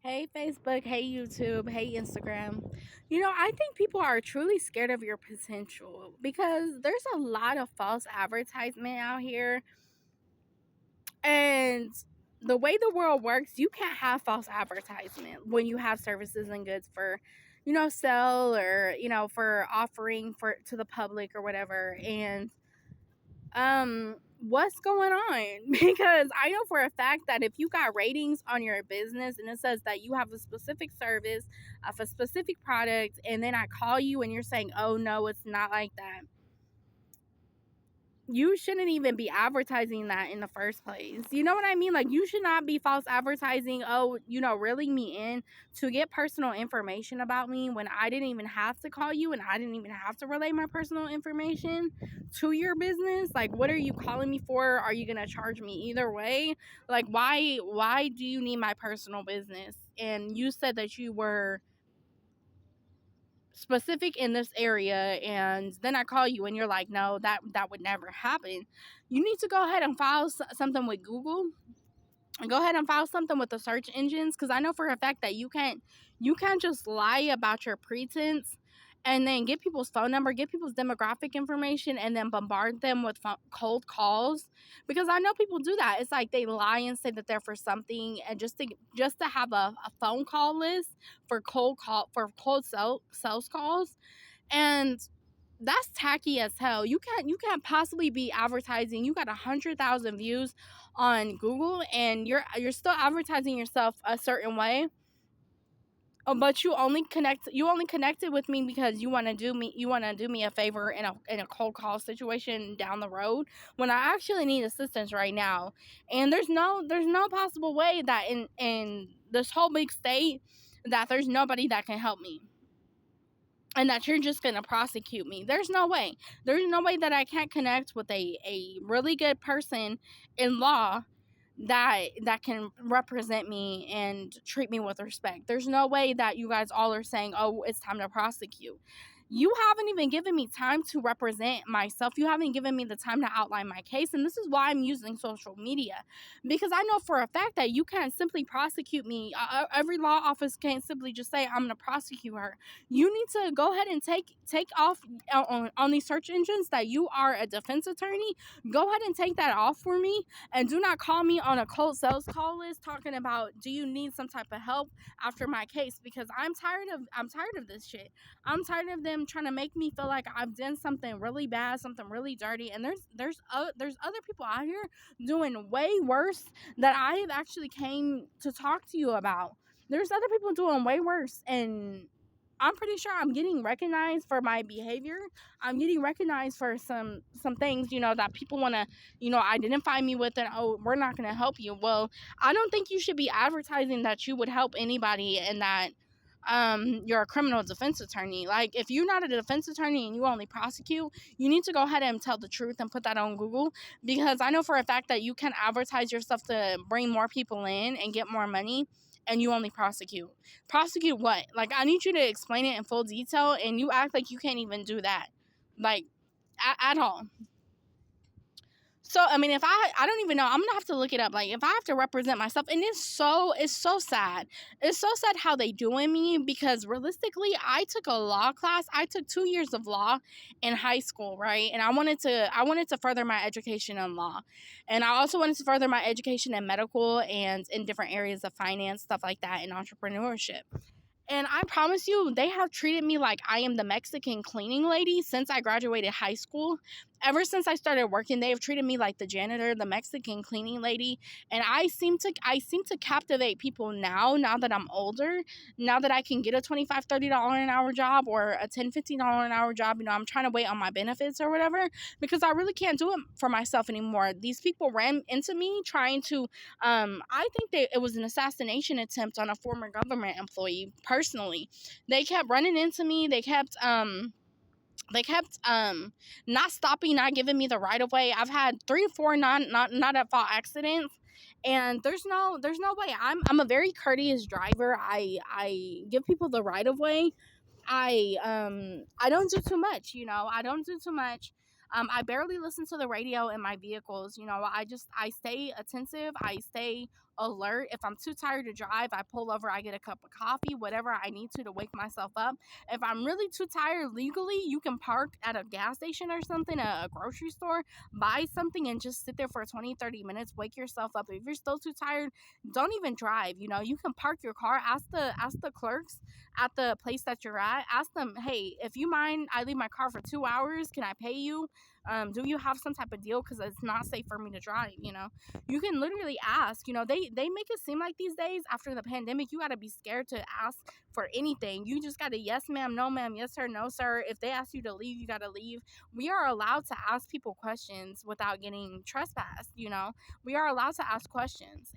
Hey Facebook, hey YouTube, hey Instagram. I think people are truly scared of your potential because there's a lot of false advertisement out here. And the way the world works, you can't have false advertisement when you have services and goods for, sell or, for offering for to the public or whatever. And what's going on? Because I know for a fact that if you got ratings on your business and it says that you have a specific service of a specific product, and then I call you and you're saying, oh no, it's not like that, you shouldn't even be advertising that in the first place. You know what I mean? Like, you should not be false advertising, reeling me in to get personal information about me when I didn't even have to call you and I didn't even have to relay my personal information to your business. Like, what are you calling me for? Are you going to charge me either way? Like, why do you need my personal business? And you said that you were specific in this area, and then I call you and you're like, no, that would never happen. You need to go ahead and file something with Google, and go ahead and file something with the search engines, because I know for a fact that you can't just lie about your pretense and then get people's phone number, get people's demographic information, and then bombard them with cold calls. Because I know people do that. It's like they lie and say that they're for something, and just to have a phone call list for cold sales calls. And that's tacky as hell. You can't possibly be advertising. You got 100,000 views on Google, and you're still advertising yourself a certain way. But you only connected with me because you want to do me a favor in a cold call situation down the road, when I actually need assistance right now. And there's no possible way that in this whole big state that there's nobody that can help me, and that you're just going to prosecute me. There's no way. There's no way that I can't connect with a really good person in law that can represent me and treat me with respect. There's no way that you guys all are saying, oh, it's time to prosecute. You haven't even given me time to represent myself. You haven't given me the time to outline my case. And this is why I'm using social media, because I know for a fact that you can't simply prosecute me. Every law office can't simply just say, I'm going to prosecute her. You need to go ahead and take off on these search engines that you are a defense attorney. Go ahead and take that off for me, and do not call me on a cold sales call list talking about, do you need some type of help after my case? Because I'm tired of this shit. I'm tired of them trying to make me feel like I've done something really bad, something really dirty. And there's other people out here doing way worse that I have actually came to talk to you about. There's other people doing way worse, and I'm pretty sure I'm getting recognized for my behavior. I'm getting recognized for some things, that people want to, identify me with, and, oh, we're not going to help you. Well, I don't think you should be advertising that you would help anybody, and that you're a criminal defense attorney. Like, if you're not a defense attorney and you only prosecute, you need to go ahead and tell the truth and put that on Google, because I know for a fact that you can advertise yourself to bring more people in and get more money, and you only prosecute. Prosecute what? Like, I need you to explain it in full detail, and you act like you can't even do that, like, at all. So, I mean, if I don't even know, I'm gonna have to look it up. Like, if I have to represent myself, and it's so sad. It's so sad how they doing me, because realistically, I took a law class. I took 2 years of law in high school, right? And I wanted to further my education in law, and I also wanted to further my education in medical and in different areas of finance, stuff like that, and entrepreneurship. And I promise you, they have treated me like I am the Mexican cleaning lady since I graduated high school. Ever since I started working, they have treated me like the janitor, the Mexican cleaning lady. And I seem to captivate people now that I'm older, now that I can get a $25-$30 an hour job, or a $10-$15 an hour job. I'm trying to wait on my benefits or whatever, because I really can't do it for myself anymore. These people ran into me trying to, I think it was an assassination attempt on a former government employee. Personally, they kept running into me. They kept not stopping, not giving me the right of way. I've had 3 or 4 not at fault accidents, and there's no way. I'm a very courteous driver. I give people the right of way. I don't do too much. I don't do too much. I barely listen to the radio in my vehicles. I stay attentive. I stay alert. If I'm too tired to drive, I pull over, I get a cup of coffee, whatever I need to wake myself up. If I'm really too tired legally, you can park at a gas station or something, a grocery store, buy something and just sit there for 20, 30 minutes, wake yourself up. If you're still too tired, don't even drive. You can park your car, ask the clerks at the place that you're at, ask them, hey, if you mind, I leave my car for 2 hours, can I pay you? Do you have some type of deal, because it's not safe for me to drive? You can literally ask. They make it seem like these days after the pandemic you got to be scared to ask for anything. You just got to yes ma'am, no ma'am, yes sir, no sir. If they ask you to leave, you got to leave. We are allowed to ask people questions without getting trespassed. We are allowed to ask questions.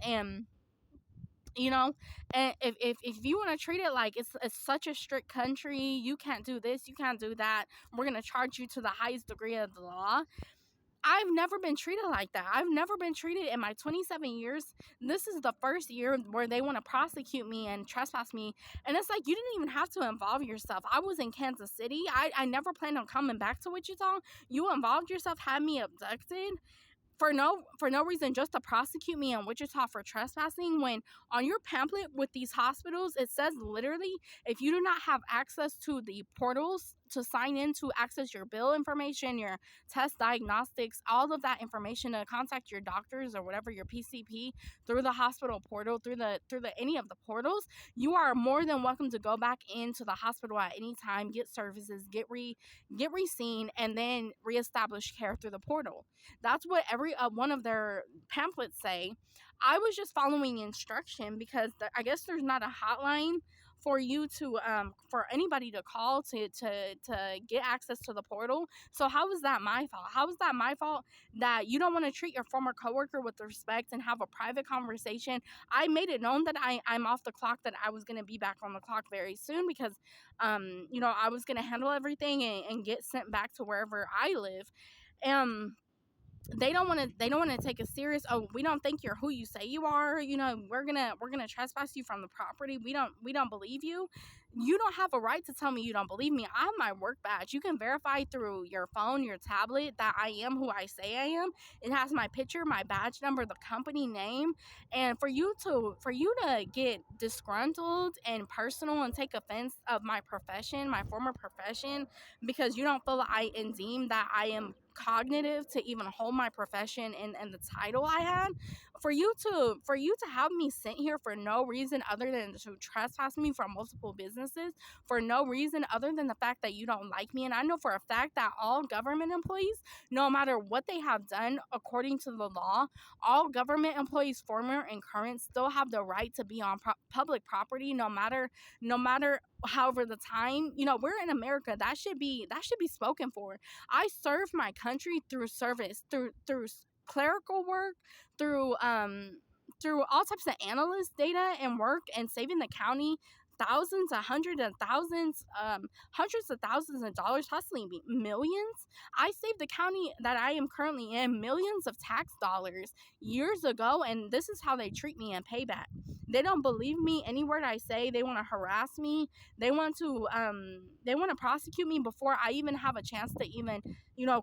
You know and if you want to treat it like it's such a strict country, you can't do this, you can't do that, we're going to charge you to the highest degree of the law. I've never been treated like that. I've never been treated in my 27 years. This is the first year where they want to prosecute me and trespass me. And it's like, you didn't even have to involve yourself. I was in Kansas City. I never planned on coming back to Wichita. You involved yourself, had me abducted for no reason, just to prosecute me in Wichita for trespassing, when on your pamphlet with these hospitals it says literally, if you do not have access to the portals to sign in to access your bill information, your test diagnostics, all of that information to contact your doctors or whatever, your PCP, through the hospital portal, through the any of the portals, you are more than welcome to go back into the hospital at any time, get services, get re-seen, and then reestablish care through the portal. That's what every one of their pamphlets say. I was just following instruction because I guess there's not a hotline for you to for anybody to call to get access to the portal. So how is that my fault? How is that my fault that you don't want to treat your former coworker with respect and have a private conversation? I made it known that I'm off the clock, that I was going to be back on the clock very soon, because I was going to handle everything and get sent back to wherever I live. They don't want to take it serious. Oh, we don't think you're who you say you are. We're gonna trespass you from the property. We don't believe you. You don't have a right to tell me you don't believe me. I have my work badge. You can verify through your phone, your tablet, that I am who I say I am. It has my picture, my badge number, the company name. And for you to get disgruntled and personal and take offense of my profession, my former profession, because you don't feel I and deem that I am cognitive to even hold my profession and the title I had, for you to have me sent here for no reason other than to trespass me from multiple businesses, for no reason other than the fact that you don't like me. And I know for a fact that all government employees, no matter what they have done according to the law, all government employees, former and current, still have the right to be on public property, no matter however the time. We're in America. That should be spoken for. I serve my country through service, through clerical work, through all types of analyst data and work, and saving the county thousands, hundreds of thousands of dollars, possibly millions. I saved the county that I am currently in millions of tax dollars years ago, and this is how they treat me in payback. They don't believe me any word I say. They want to harass me. They want to prosecute me before I even have a chance to even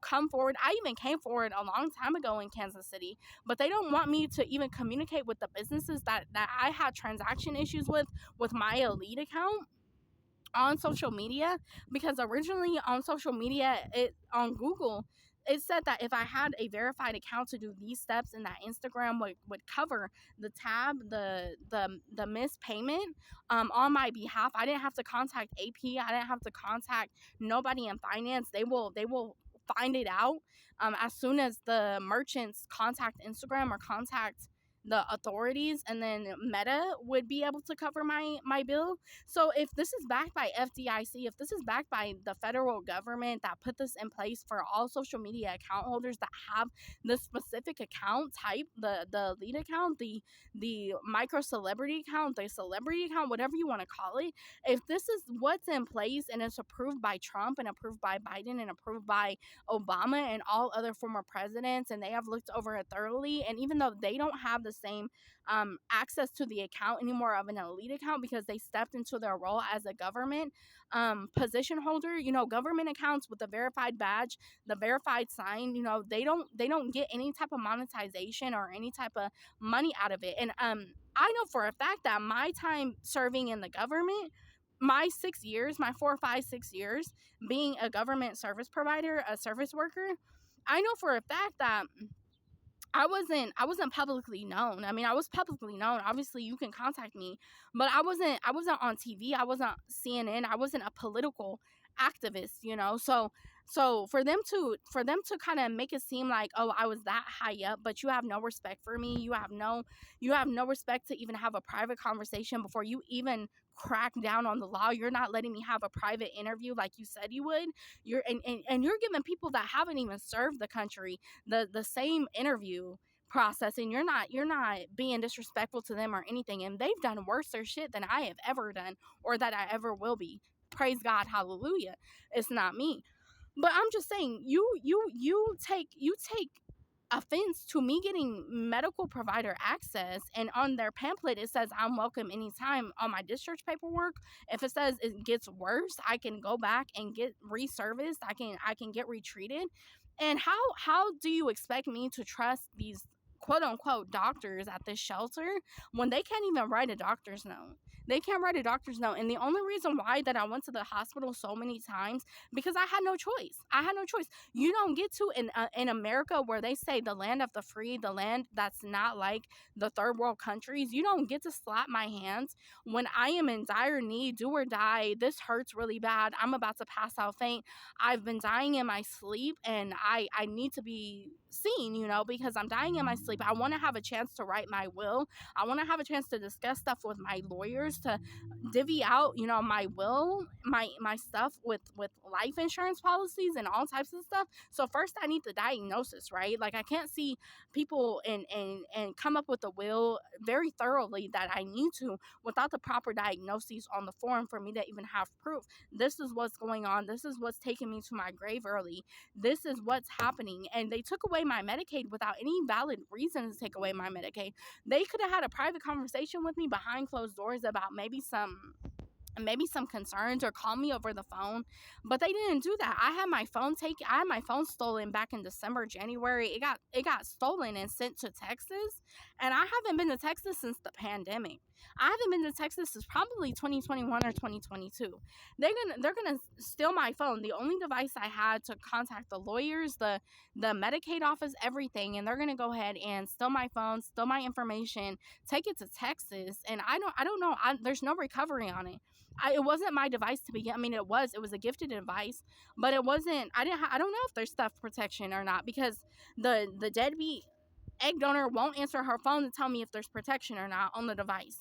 come forward. I even came forward a long time ago in Kansas City, but they don't want me to even communicate with the businesses that I had transaction issues with my elite account on social media, because originally on social media, on Google, it said that if I had a verified account to do these steps, and that Instagram would cover the tab, the missed payment on my behalf. I didn't have to contact AP. I didn't have to contact nobody in finance. They will find it out as soon as the merchants contact Instagram or contact the authorities, and then Meta would be able to cover my bill. So if this is backed by FDIC, if this is backed by the federal government that put this in place for all social media account holders that have the specific account type, the lead account, the micro celebrity account, the celebrity account, whatever you want to call it, if this is what's in place and it's approved by Trump and approved by Biden and approved by Obama and all other former presidents, and they have looked over it thoroughly, and even though they don't have the same access to the account anymore of an elite account because they stepped into their role as a government position holder. Government accounts with the verified badge, the verified sign, they don't get any type of monetization or any type of money out of it. And I know for a fact that my time serving in the government, my 6 years, my 4, 5, 6 years being a government service provider, a service worker, I know for a fact that I wasn't publicly known. I mean, I was publicly known. Obviously, you can contact me, but I wasn't on TV. I wasn't CNN. I wasn't a political activist. So for them to kind of make it seem like, oh, I was that high up, but you have no respect for me. You have no respect to even have a private conversation before you even crack down on the law. You're not letting me have a private interview like you said you would. And you're giving people that haven't even served the country the same interview process, and you're not being disrespectful to them or anything, and they've done worse shit than I have ever done or that I ever will be. Praise God, hallelujah. It's not me. But I'm just saying, you take offense to me getting medical provider access, and on their pamphlet it says I'm welcome anytime. On my discharge paperwork, if it says it gets worse, I can go back and get reserviced. I can get retreated. And how do you expect me to trust these quote unquote doctors at this shelter when they can't even write a doctor's note? They can't write a doctor's note. And the only reason why that I went to the hospital so many times, because I had no choice. You don't get to in America, where they say the land of the free, the land that's not like the third world countries. You don't get to slap my hands when I am in dire need, do or die. This hurts really bad. I'm about to pass out faint. I've been dying in my sleep, and I need to be seen, because I'm dying in my sleep. I want to have a chance to write my will. I want to have a chance to discuss stuff with my lawyers, to divvy out, my will, my stuff with life insurance policies and all types of stuff. So first I need the diagnosis, right? Like, I can't see people and come up with a will very thoroughly that I need to without the proper diagnoses on the form for me to even have proof. This is what's going on. This is what's taking me to my grave early. This is what's happening. And they took away my Medicaid without any valid reason to take away my Medicaid. They could have had a private conversation with me behind closed doors about maybe some concerns, or call me over the phone, but they didn't do that. I had my phone stolen back in December, January. It got stolen and sent to Texas, and I haven't been to Texas since the pandemic. I haven't been to Texas since probably 2021 or 2022. They're gonna steal my phone, the only device I had to contact the lawyers, the Medicaid office, everything, and they're gonna go ahead and steal my phone, steal my information, take it to Texas, and I don't know. There's no recovery on it. It wasn't my device to begin. I mean, it was a gifted device, but it wasn't. I don't know if there's theft protection or not, because the deadbeat egg donor won't answer her phone to tell me if there's protection or not on the device.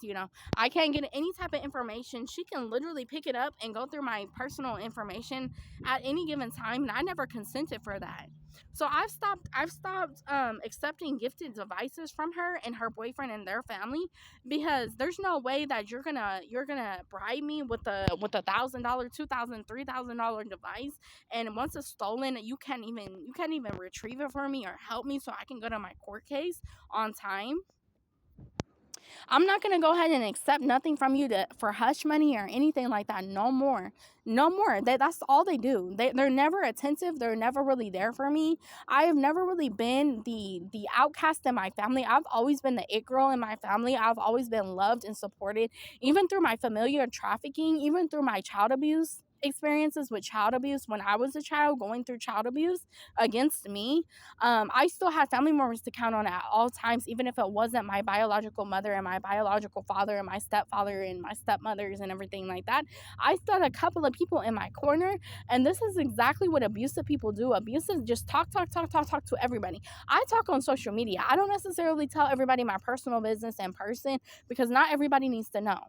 I can't get any type of information. She can literally pick it up and go through my personal information at any given time, and I never consented for that. So I've stopped accepting gifted devices from her and her boyfriend and their family, because there's no way that you're gonna bribe me with a $1,000, $2,000, $3,000 device, and once it's stolen, you can't even retrieve it for me or help me so I can go to my court case on time. I'm not going to go ahead and accept nothing from you for hush money or anything like that. No more. That's all they do. They're never attentive. They're never really there for me. I have never really been the outcast in my family. I've always been the it girl in my family. I've always been loved and supported, even through my familiar trafficking, even through my child abuse experiences with child abuse when I was a child, going through child abuse against me. I still had family members to count on at all times, even if it wasn't my biological mother and my biological father and my stepfather and my stepmothers and everything like that. I still had a couple of people in my corner, and this is exactly what abusive people do. Abusive just talk to everybody. I talk on social media. I don't necessarily tell everybody my personal business in person, because not everybody needs to know.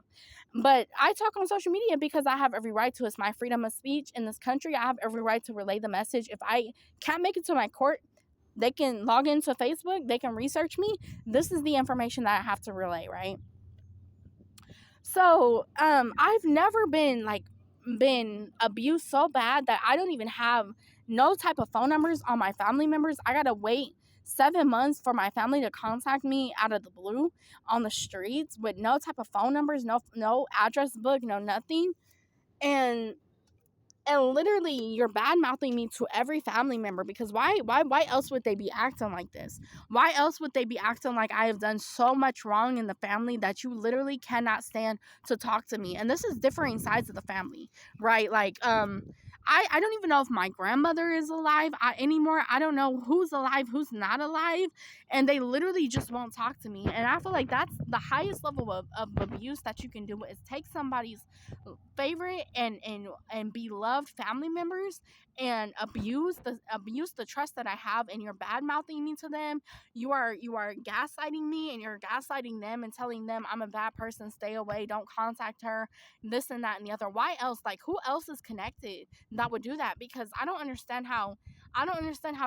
But I talk on social media because I have every right to. It's my freedom of speech in this country. I have every right to relay the message. If I can't make it to my court, they can log into Facebook. They can research me. This is the information that I have to relay, right? So I've never been abused so bad that I don't even have no type of phone numbers on my family members. I gotta wait 7 months for my family to contact me out of the blue on the streets with no type of phone numbers, no address book, no nothing. And literally you're bad mouthing me to every family member, because why else would they be acting like this? Why else would they be acting like I have done so much wrong in the family that you literally cannot stand to talk to me? And this is differing sides of the family, right? Like I don't even know if my grandmother is alive anymore. I don't know who's alive, who's not alive, and they literally just won't talk to me. And I feel like that's the highest level of abuse that you can do, is take somebody's favorite and beloved family members and abuse the trust that I have, and you're bad mouthing me to them. You are gaslighting me, and you're gaslighting them and telling them I'm a bad person, stay away, don't contact her, this and that and the other. Why else? Like, who else is connected that would do that? Because I don't understand how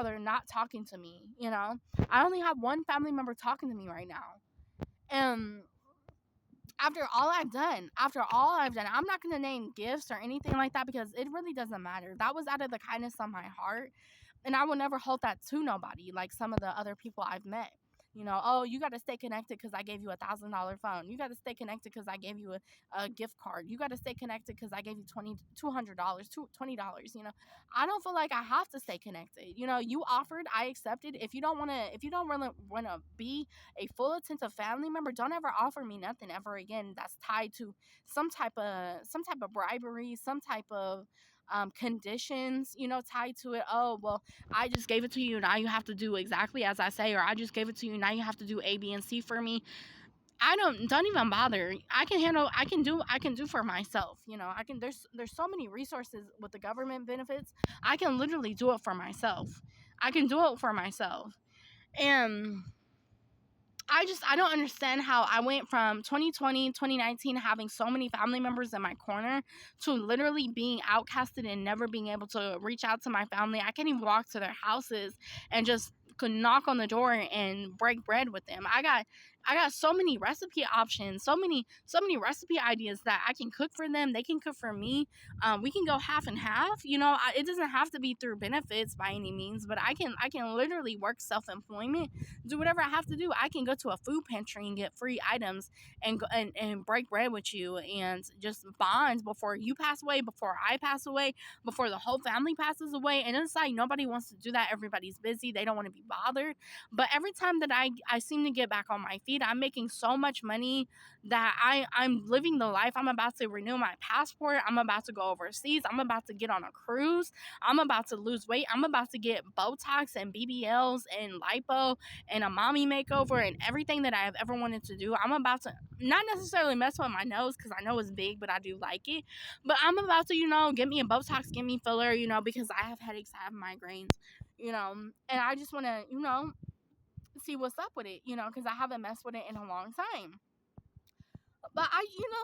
they're not talking to me, you know? I only have one family member talking to me right now. And after all I've done, I'm not going to name gifts or anything like that, because it really doesn't matter. That was out of the kindness of my heart. And I will never hold that to nobody, like some of the other people I've met. You know, oh, you got to stay connected because I gave you $1,000 phone. You got to stay connected because I gave you a gift card. You got to stay connected because I gave you $200, $20. You know, I don't feel like I have to stay connected. You know, you offered, I accepted. If you don't really want to be a full attentive family member, don't ever offer me nothing ever again that's tied to some type of bribery, some type of conditions, you know, tied to it. Oh, well, I just gave it to you, now you have to do exactly as I say, or I just gave it to you, now you have to do A, B, and C for me. Don't even bother. I can do for myself. You know, there's so many resources with the government benefits. I can literally do it for myself. I can do it for myself. And I don't understand how I went from 2020, 2019 having so many family members in my corner to literally being outcasted and never being able to reach out to my family. I can't even walk to their houses and just could knock on the door and break bread with them. I got so many recipe options, so many recipe ideas that I can cook for them. They can cook for me. We can go half and half. You know, it doesn't have to be through benefits by any means, but I can literally work self-employment, do whatever I have to do. I can go to a food pantry and get free items and go and break bread with you and just bond before you pass away, before I pass away, before the whole family passes away. And it's like nobody wants to do that. Everybody's busy. They don't want to be bothered. But every time that I seem to get back on my feet, I'm making so much money that I'm living the life. I'm about to renew my passport. I'm about to go overseas. I'm about to get on a cruise. I'm about to lose weight. I'm about to get Botox and BBLs and lipo and a mommy makeover and everything that I have ever wanted to do. I'm about to not necessarily mess with my nose because I know it's big, but I do like it. But I'm about to, get me a Botox, get me filler, because I have headaches, I have migraines, and I just want to, see what's up with it, because I haven't messed with it in a long time. But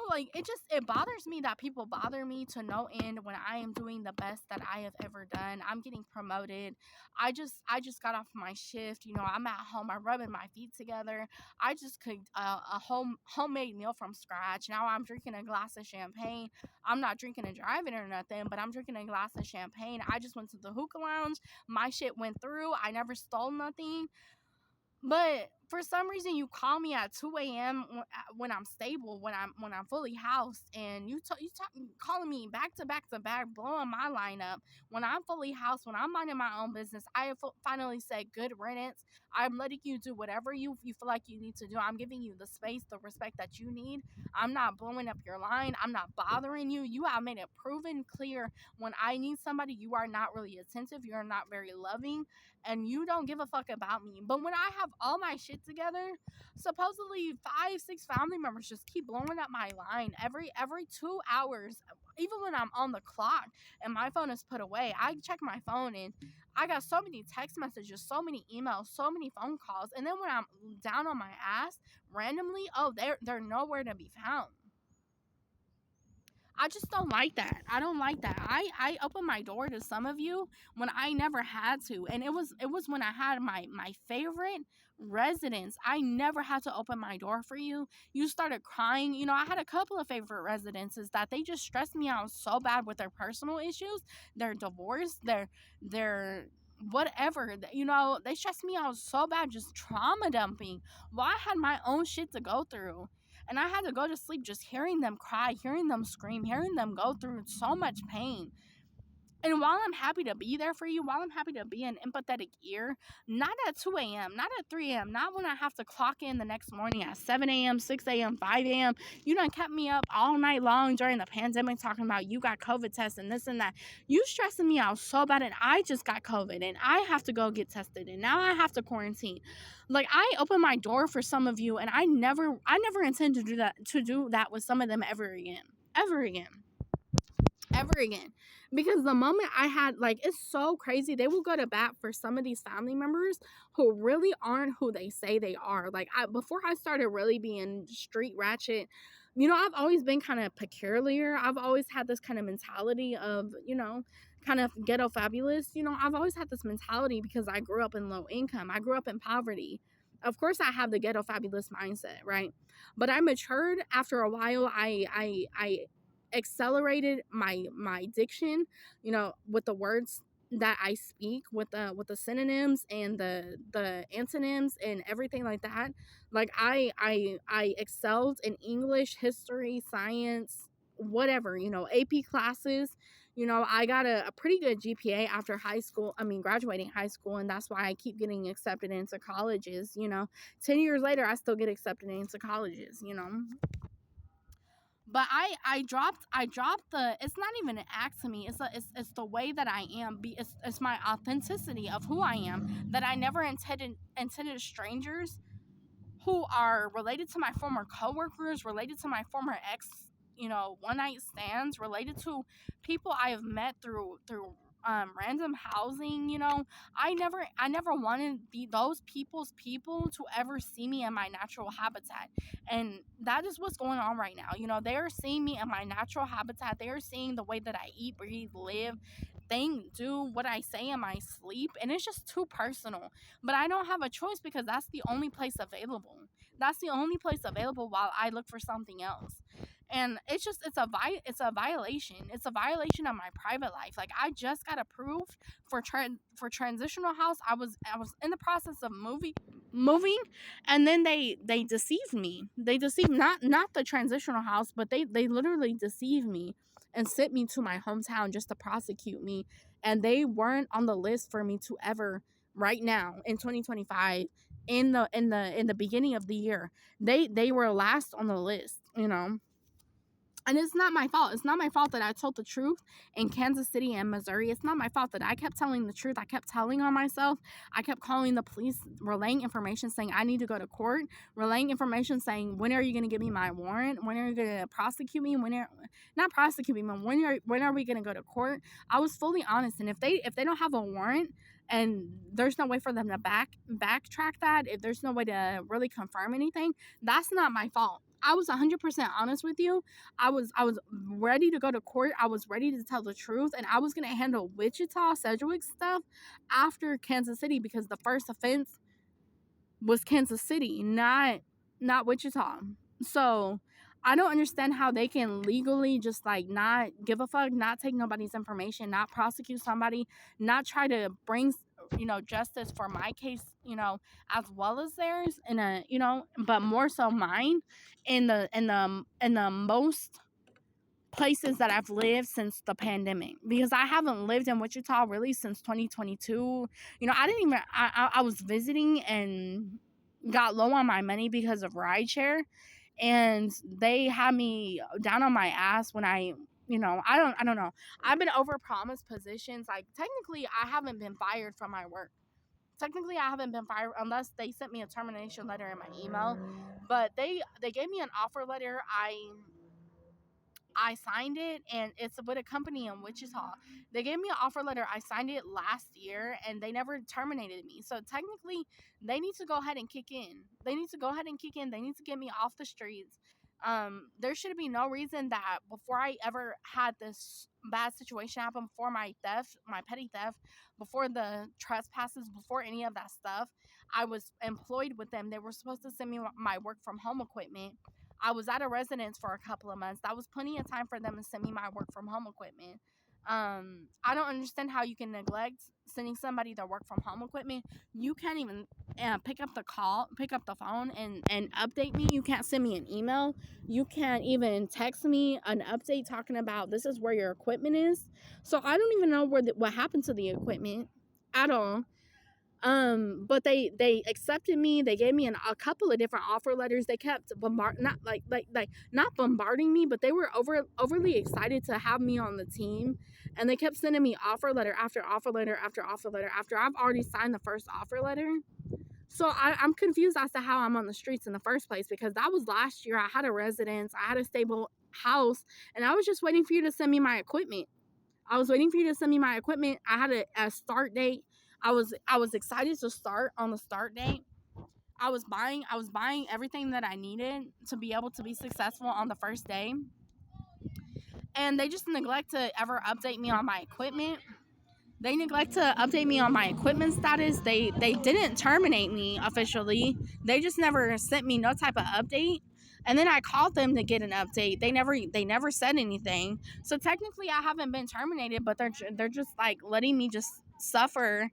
like it bothers me that people bother me to no end when I am doing the best that I have ever done. I'm getting promoted. I just got off my shift. I'm at home. I'm rubbing my feet together. I just cooked a homemade meal from scratch. Now I'm drinking a glass of champagne. I'm not drinking and driving or nothing, but I'm drinking a glass of champagne. I just went to the hookah lounge. My shit went through. I never stole nothing. But for some reason, you call me at 2 a.m. when I'm stable, when I'm fully housed, and you calling me back to back to back, blowing my line up. When I'm fully housed, when I'm minding my own business, I have finally said good riddance. I'm letting you do whatever you feel like you need to do. I'm giving you the space, the respect that you need. I'm not blowing up your line. I'm not bothering you. You have made it proven clear when I need somebody, you are not really attentive. You're not very loving, and you don't give a fuck about me. But when I have all my shit together, supposedly 5, 6 family members just keep blowing up my line every 2 hours. Even when I'm on the clock and my phone is put away, I check my phone and I got so many text messages, so many emails, so many phone calls. And then when I'm down on my ass randomly, oh, they're nowhere to be found. I just don't like that. I don't like that. I opened my door to some of you when I never had to. And it was when I had my favorite residents. I never had to open my door for you. You started crying. I had a couple of favorite residences that they just stressed me out so bad with their personal issues, their divorce, their whatever. They stressed me out so bad, just trauma dumping. Well, I had my own shit to go through. And I had to go to sleep just hearing them cry, hearing them scream, hearing them go through so much pain. And while I'm happy to be there for you, while I'm happy to be an empathetic ear, not at 2 a.m., not at 3 a.m., not when I have to clock in the next morning at 7 a.m., 6 a.m., 5 a.m. You done kept me up all night long during the pandemic talking about you got COVID tests and this and that. You stressing me out so bad, and I just got COVID and I have to go get tested and now I have to quarantine. Like, I opened my door for some of you, and I never intend to do that with some of them ever again. Ever again. Ever again. Because the moment I had, like, it's so crazy, they will go to bat for some of these family members who really aren't who they say they are. Like, before I started really being street ratchet, I've always been kind of peculiar. I've always had this kind of mentality of, kind of ghetto fabulous. I've always had this mentality because I grew up in low income. I grew up in poverty. Of course I have the ghetto fabulous mindset, right? But I matured after a while. I accelerated my diction, with the words that I speak, with the synonyms and the antonyms and everything like that. Like, I excelled in English, history, science, whatever, AP classes. I got a pretty good GPA after high school. I mean, graduating high school, and that's why I keep getting accepted into colleges. 10 years later, I still get accepted into colleges. But I dropped the, it's not even an act to me, it's the way that I am. It's my authenticity of who I am, that I never intended strangers who are related to my former coworkers, related to my former ex, one night stands, related to people I have met through random housing. I never wanted those people's people to ever see me in my natural habitat, and that is what's going on right now. They are seeing me in my natural habitat. They are seeing the way that I eat, breathe, live, think, do what I say in my sleep, and it's just too personal. But I don't have a choice because that's the only place available. That's the only place available while I look for something else. And it's a violation. It's a violation of my private life. Like, I just got approved for transitional house. I was in the process of moving, and then they deceived me. They deceived, not the transitional house, but they literally deceived me and sent me to my hometown just to prosecute me. And they weren't on the list for me to ever, right now in 2025, in the beginning of the year. They were last on the list. And it's not my fault. It's not my fault that I told the truth in Kansas City and Missouri. It's not my fault that I kept telling the truth. I kept telling on myself. I kept calling the police, relaying information saying I need to go to court, relaying information saying, when are you going to give me my warrant? When are you going to prosecute me? Not prosecute me, but when are we going to go to court? I was fully honest. And if they don't have a warrant, and there's no way for them to backtrack that, if there's no way to really confirm anything, that's not my fault. I was 100% honest with you. I was ready to go to court. I was ready to tell the truth, and I was going to handle Wichita, Sedgwick stuff after Kansas City, because the first offense was Kansas City, not Wichita. So I don't understand how they can legally just, like, not give a fuck, not take nobody's information, not prosecute somebody, not try to bring justice for my case, as well as theirs, but more so mine, in the most places that I've lived since the pandemic, because I haven't lived in Wichita really since 2022. I didn't even, I was visiting and got low on my money because of rideshare, and they had me down on my ass when I don't know. I've been over promised positions. Like, technically I haven't been fired from my work. Technically I haven't been fired unless they sent me a termination letter in my email. But they gave me an offer letter. I signed it, and it's with a company in Wichita. They gave me an offer letter. I signed it last year, and they never terminated me. So technically, they need to go ahead and kick in. They need to go ahead and kick in. They need to get me off the streets. There should be no reason that before I ever had this bad situation happen, before my theft, my petty theft, before the trespasses, before any of that stuff, I was employed with them. They were supposed to send me my work from home equipment. I was at a residence for a couple of months. That was plenty of time for them to send me my work from home equipment. I don't understand how you can neglect sending somebody their work from home equipment. You can't even pick up the phone and update me. You can't send me an email. You can't even text me an update talking about this is where your equipment is. So I don't even know what happened to the equipment at all. But they accepted me. They gave me a couple of different offer letters. They kept not bombarding me, but they were overly excited to have me on the team, and they kept sending me offer letter after offer letter after offer letter after I've already signed the first offer letter. So I'm confused as to how I'm on the streets in the first place, because that was last year. I had a residence, I had a stable house, and I was just waiting for you to send me my equipment. I was waiting for you to send me my equipment. I had a start date. I was excited to start on the start date. I was buying everything that I needed to be able to be successful on the first day. And they just neglect to ever update me on my equipment. They neglect to update me on my equipment status. They didn't terminate me officially. They just never sent me no type of update. And then I called them to get an update. They never said anything. So technically I haven't been terminated, but they're just like letting me just suffer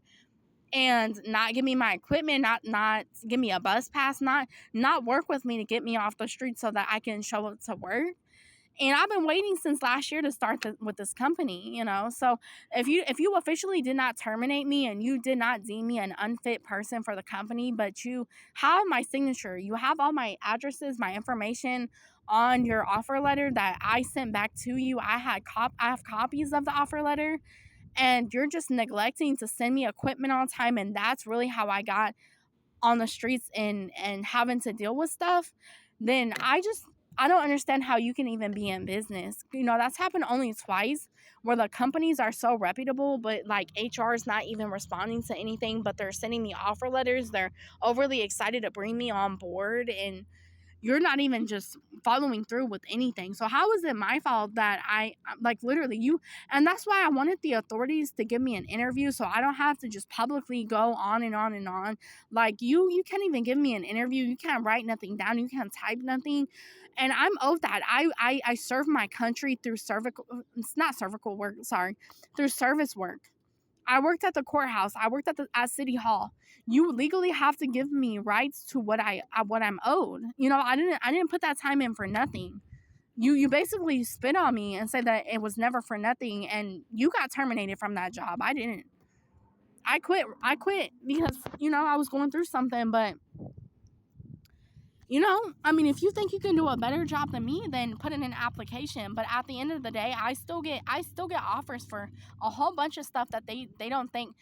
and not give me my equipment, not give me a bus pass, not work with me to get me off the street so that I can show up to work. And I've been waiting since last year to start with this company, you know. So if you officially did not terminate me and you did not deem me an unfit person for the company, but you have my signature, you have all my addresses, my information on your offer letter that I sent back to you. I have copies of the offer letter, and you're just neglecting to send me equipment on time, and that's really how I got on the streets and having to deal with stuff. Then I don't understand how you can even be in business. You know, that's happened only twice, where the companies are so reputable, but like HR is not even responding to anything, but they're sending me offer letters. They're overly excited to bring me on board, and you're not even just following through with anything. So how is it my fault that I like literally you? And that's why I wanted the authorities to give me an interview, so I don't have to just publicly go on and on and on. Like you can't even give me an interview. You can't write nothing down. You can't type nothing. And I'm owed that. I serve my country through cervical. It's not cervical work. Sorry, through service work. I worked at the courthouse. I worked at City Hall. You legally have to give me rights to what I'm owed. You know, I didn't put that time in for nothing. You basically spit on me and said that it was never for nothing, and you got terminated from that job. I didn't. I quit because, you know, I was going through something, but you know, I mean, if you think you can do a better job than me, then put in an application. But at the end of the day, I still get offers for a whole bunch of stuff that they don't think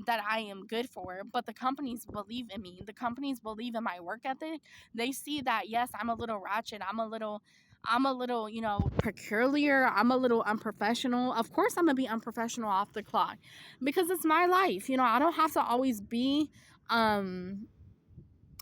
that I am good for. But the companies believe in me. The companies believe in my work ethic. They see that yes, I'm a little ratchet. I'm a little, you know, peculiar. I'm a little unprofessional. Of course, I'm gonna be unprofessional off the clock because it's my life. You know, I don't have to always be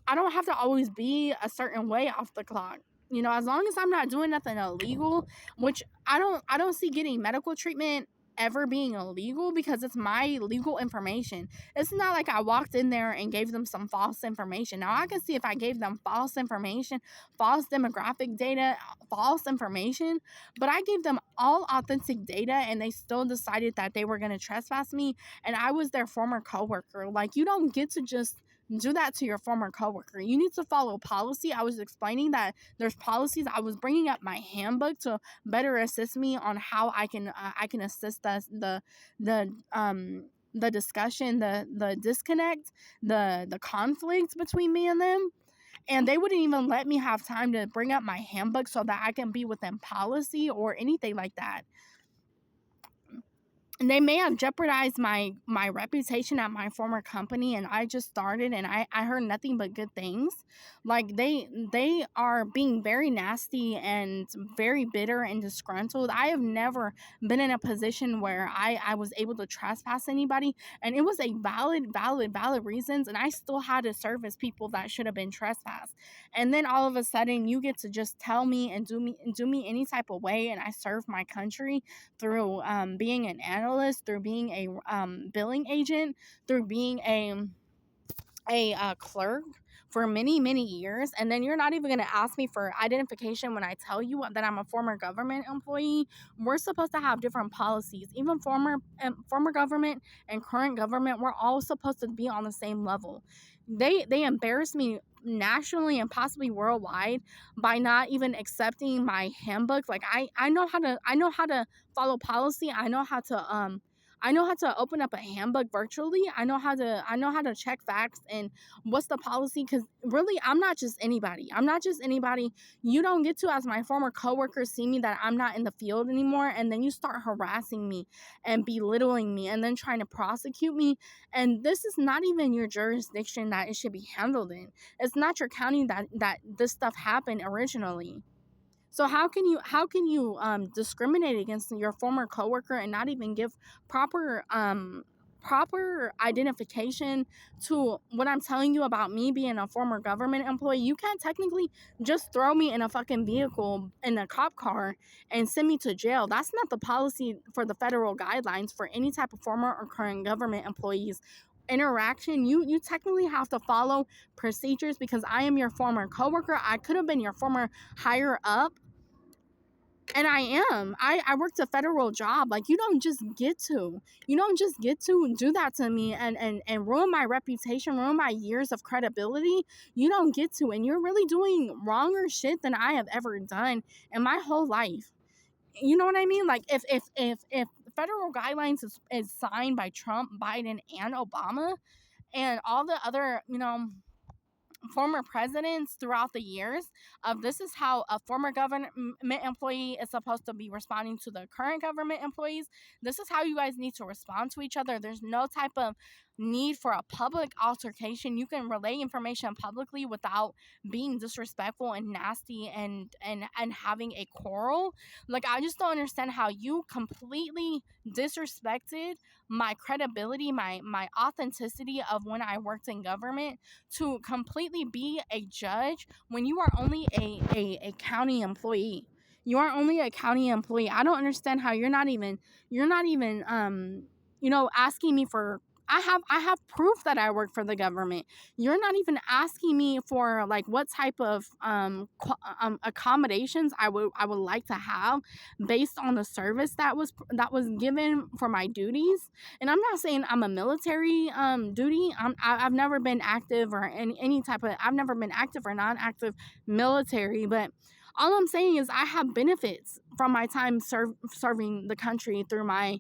I don't have to always be a certain way off the clock. You know, as long as I'm not doing nothing illegal, which I don't see getting medical treatment ever being illegal because it's my legal information. It's not like I walked in there and gave them some false information. Now I can see if I gave them false information, false demographic data, false information, but I gave them all authentic data and they still decided that they were going to trespass me, and I was their former coworker. Like, you don't get to just do that to your former coworker. You need to follow policy. I was explaining that there's policies. I was bringing up my handbook to better assist me on how I can assist us the discussion, the disconnect, the conflict between me and them. And they wouldn't even let me have time to bring up my handbook so that I can be within policy or anything like that. And they may have jeopardized my reputation at my former company, and I just started and I heard nothing but good things. Like, they are being very nasty and very bitter and disgruntled. I have never been in a position where I was able to trespass anybody, and it was a valid reasons, and I still had to service people that should have been trespassed. And then all of a sudden you get to just tell me and do me any type of way, and I serve my country through being an analyst, through being a billing agent, through being a clerk for many, many years, and then you're not even going to ask me for identification when I tell you that I'm a former government employee. We're supposed to have different policies. Even former government and current government, we're all supposed to be on the same level. They embarrass me nationally and possibly worldwide by not even accepting my handbook. Like I know how to follow policy. I know how to open up a handbook virtually. I know how to check facts and what's the policy, cuz really I'm not just anybody. I'm not just anybody. You don't get to, as my former coworkers, see me that I'm not in the field anymore, and then you start harassing me and belittling me and then trying to prosecute me. And this is not even your jurisdiction that it should be handled in. It's not your county that this stuff happened originally. So how can you discriminate against your former coworker and not even give proper proper identification to what I'm telling you about me being a former government employee? You can't technically just throw me in a fucking vehicle in a cop car and send me to jail. That's not the policy for the federal guidelines for any type of former or current government employees interaction. You technically have to follow procedures because I am your former coworker. I could have been your former higher up, and I am. I worked a federal job. Like, you don't just get to. You don't just get to do that to me and ruin my reputation, ruin my years of credibility. You don't get to. And you're really doing wronger shit than I have ever done in my whole life. You know what I mean? Like, if federal guidelines is signed by Trump, Biden, and Obama, and all the other, former presidents throughout the years of this is how a former government employee is supposed to be responding to the current government employees. This is how you guys need to respond to each other. There's no type of need for a public altercation. You can relay information publicly without being disrespectful and nasty and having a quarrel. Like, I just don't understand how you completely disrespected my credibility, my authenticity of when I worked in government, to completely be a judge when you are only a county employee. You are only a county employee. I don't understand how you're not even asking me for. I have proof that I work for the government. You're not even asking me for, like, what type of accommodations I would like to have based on the service that was given for my duties. And I'm not saying I'm a military duty. I've never been active or any type of. I've never been active or non-active military, but all I'm saying is I have benefits from my time serving the country through my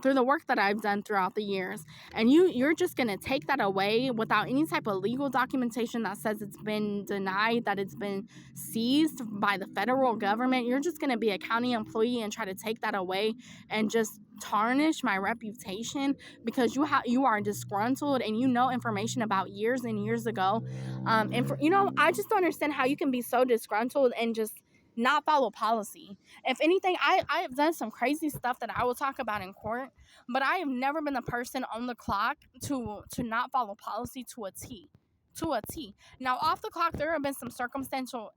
through the work that I've done throughout the years. And you're just going to take that away without any type of legal documentation that says it's been denied, that it's been seized by the federal government. You're just going to be a county employee and try to take that away and just tarnish my reputation because you are disgruntled and you know information about years and years ago. I just don't understand how you can be so disgruntled and just not follow policy. If anything, I have done some crazy stuff that I will talk about in court, but I have never been the person on the clock to not follow policy to a T. To a T. Now, off the clock, there have been some circumstantial,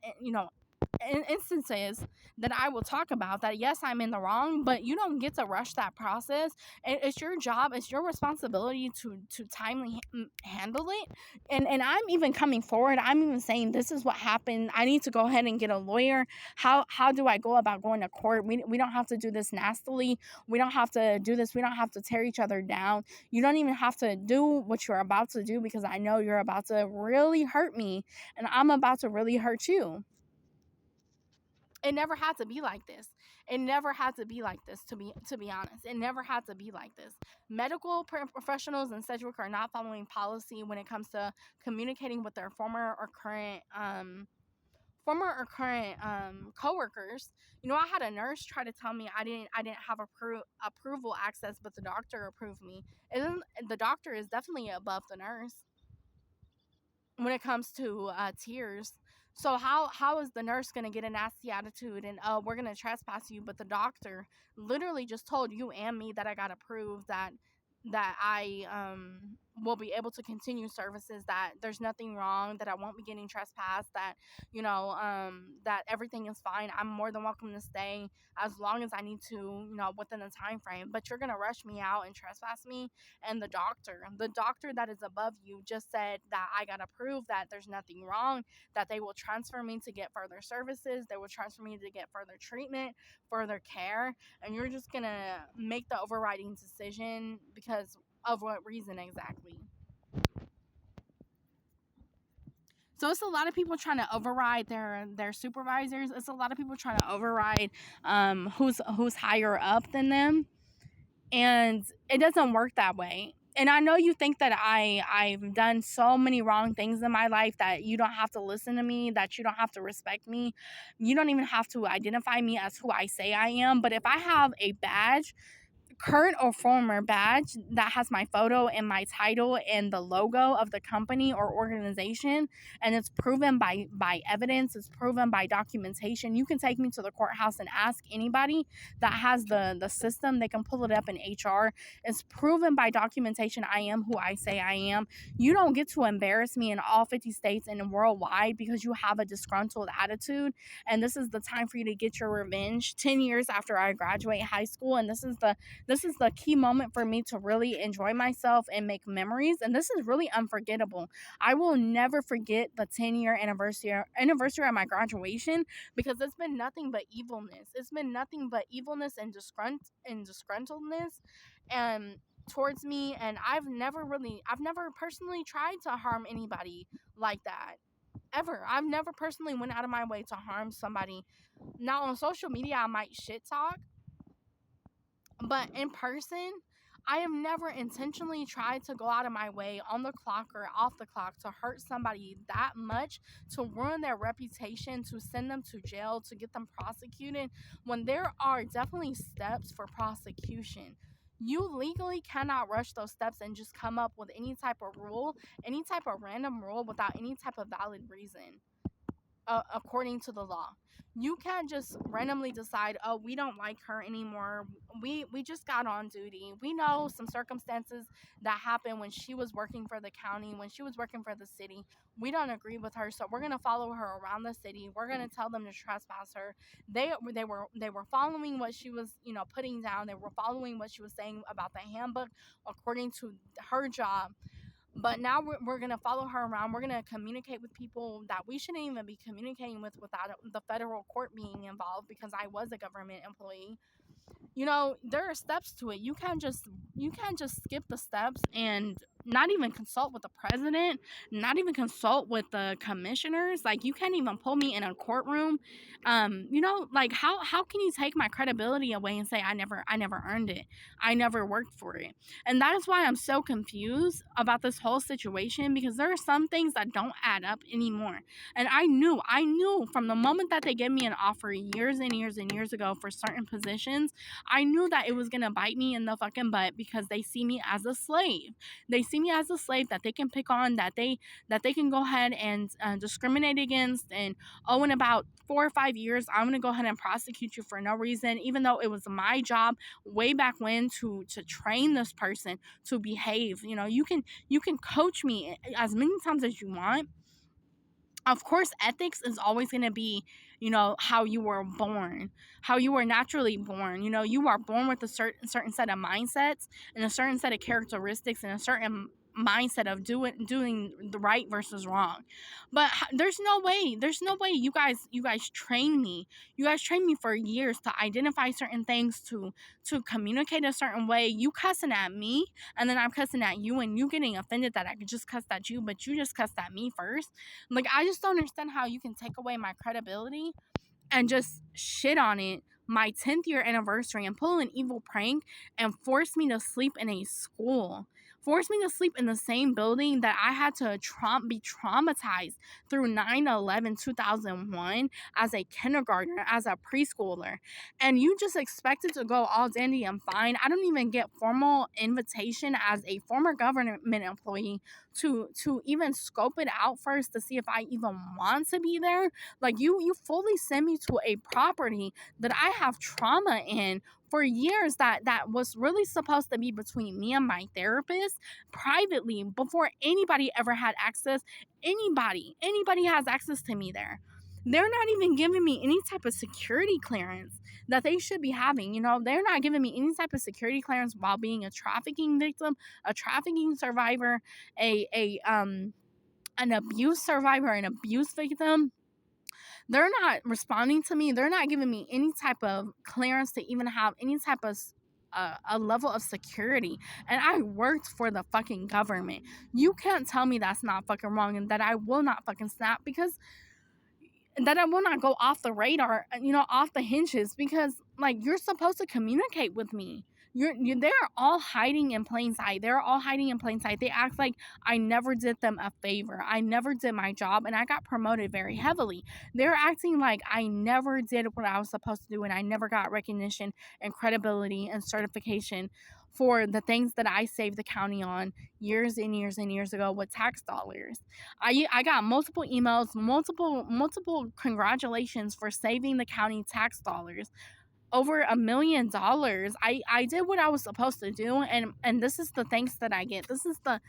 instances that I will talk about that, yes, I'm in the wrong, but you don't get to rush that process. It's your job, it's your responsibility to timely handle it. And I'm even coming forward. I'm even saying this is what happened. I need to go ahead and get a lawyer. How do I go about going to court? We don't have to do this nastily. We don't have to do this. We don't have to tear each other down. You don't even have to do what you're about to do because I know you're about to really hurt me and I'm about to really hurt you. It never had to be like this. It never had to be like this, to be honest. It never had to be like this. Medical professionals in Sedgwick are not following policy when it comes to communicating with their former or current coworkers. I had a nurse try to tell me I didn't have approval access, but the doctor approved me. And the doctor is definitely above the nurse when it comes to tears. So how is the nurse gonna get a nasty attitude and, oh, we're gonna trespass you, but the doctor literally just told you and me that I got approved, that I will be able to continue services, that there's nothing wrong, that I won't be getting trespassed, that, that everything is fine. I'm more than welcome to stay as long as I need to, within the time frame. But you're going to rush me out and trespass me. And the doctor that is above you just said that I got to prove that there's nothing wrong, that they will transfer me to get further services, they will transfer me to get further treatment, further care. And you're just going to make the overriding decision because of what reason exactly? So it's a lot of people trying to override their supervisors. It's a lot of people trying to override who's higher up than them, and it doesn't work that way. And I know you think that I've done so many wrong things in my life that you don't have to listen to me, that you don't have to respect me, you don't even have to identify me as who I say I am. But if I have a badge, current or former badge, that has my photo and my title and the logo of the company or organization, and it's proven by evidence, it's proven by documentation, you can take me to the courthouse and ask anybody that has the system. They can pull it up in HR. It's proven by documentation I am who I say I am. You don't get to embarrass me in all 50 states and worldwide because you have a disgruntled attitude. And this is the time for you to get your revenge 10 years after I graduate high school. And this is the key moment for me to really enjoy myself and make memories. And this is really unforgettable. I will never forget the 10-year anniversary of my graduation, because it's been nothing but evilness. It's been nothing but evilness and disgruntledness and towards me. And I've never personally tried to harm anybody like that. Ever. I've never personally went out of my way to harm somebody. Now on social media I might shit talk, but in person, I have never intentionally tried to go out of my way on the clock or off the clock to hurt somebody that much, to ruin their reputation, to send them to jail, to get them prosecuted, when there are definitely steps for prosecution. You legally cannot rush those steps and just come up with any type of rule, any type of random rule without any type of valid reason. According to the law, you can't just randomly decide, oh, we don't like her anymore, we just got on duty, we know some circumstances that happened when she was working for the county, when she was working for the city, we don't agree with her, so we're going to follow her around the city, we're going to tell them to trespass her. They were following what she was, putting down, they were following what she was saying about the handbook according to her job. But now we're going to follow her around. We're going to communicate with people that we shouldn't even be communicating with without the federal court being involved, because I was a government employee. There are steps to it. You can't just skip the steps and not even consult with the president, not even consult with the commissioners. Like, you can't even pull me in a courtroom. Like, how can you take my credibility away and say I never earned it, I never worked for it? And that is why I'm so confused about this whole situation, because there are some things that don't add up anymore. And I knew from the moment that they gave me an offer years and years and years ago for certain positions, I knew that it was going to bite me in the fucking butt, because they see me as a slave. They see me as a slave that they can pick on, that they can go ahead and discriminate against. And in about 4 or 5 years, I'm going to go ahead and prosecute you for no reason, even though it was my job way back when to train this person to behave. You can coach me as many times as you want. Of course, ethics is always going to be, how you were born, how you were naturally born. You are born with a certain set of mindsets and a certain set of characteristics and a certain mindset of doing the right versus wrong. But there's no way you guys train me. You guys train me for years to identify certain things, to communicate a certain way. You cussing at me, and then I'm cussing at you, and you getting offended that I could just cuss at you, but you just cussed at me first. Like, I just don't understand how you can take away my credibility and just shit on it, my 10th year anniversary, and pull an evil prank and force me to sleep in a school. Force me to sleep in the same building that I had to be traumatized through 9/11/2001 as a kindergartner, as a preschooler. And you just expected to go all dandy and fine. I don't even get formal invitation as a former government employee to even scope it out first to see if I even want to be there. Like, you fully send me to a property that I have trauma in for years that was really supposed to be between me and my therapist privately before anybody ever had access. Anybody has access to me there. They're not even giving me any type of security clearance that they should be having. They're not giving me any type of security clearance while being a trafficking victim, a trafficking survivor, a an abuse survivor, an abuse victim. They're not responding to me. They're not giving me any type of clearance to even have any type of a level of security. And I worked for the fucking government. You can't tell me that's not fucking wrong and that I will not fucking snap, because that I will not go off the radar, off the hinges, because like, you're supposed to communicate with me. They're all hiding in plain sight. They're all hiding in plain sight. They act like I never did them a favor. I never did my job, and I got promoted very heavily. They're acting like I never did what I was supposed to do, and I never got recognition and credibility and certification for the things that I saved the county on years and years and years ago with tax dollars. I got multiple emails, multiple congratulations for saving the county tax dollars, over $1 million. I did what I was supposed to do, and this is the thanks that I get. This is the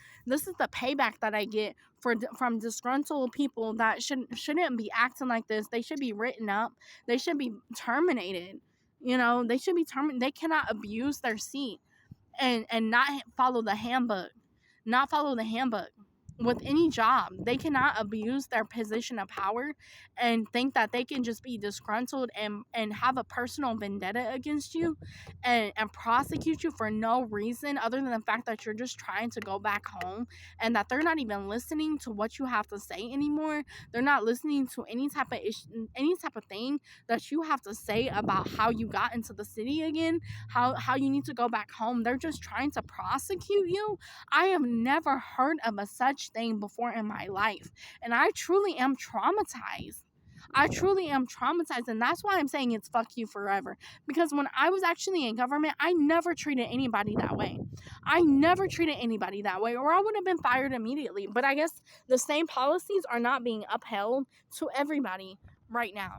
payback that I get from disgruntled people that shouldn't be acting like this. They should be written up. They should be terminated. They should be terminated. They cannot abuse their seat and not follow the handbook. Not follow the handbook with any job. They cannot abuse their position of power and think that they can just be disgruntled and have a personal vendetta against you and prosecute you for no reason other than the fact that you're just trying to go back home, and that they're not even listening to what you have to say anymore. They're not listening to any type of thing that you have to say about how you got into the city again, how you need to go back home. They're just trying to prosecute you. I have never heard of a such thing before in my life, and I truly am traumatized. And that's why I'm saying it's fuck you forever. Because when I was actually in government, I never treated anybody that way. Or I would have been fired immediately. But I guess the same policies are not being upheld to everybody right now.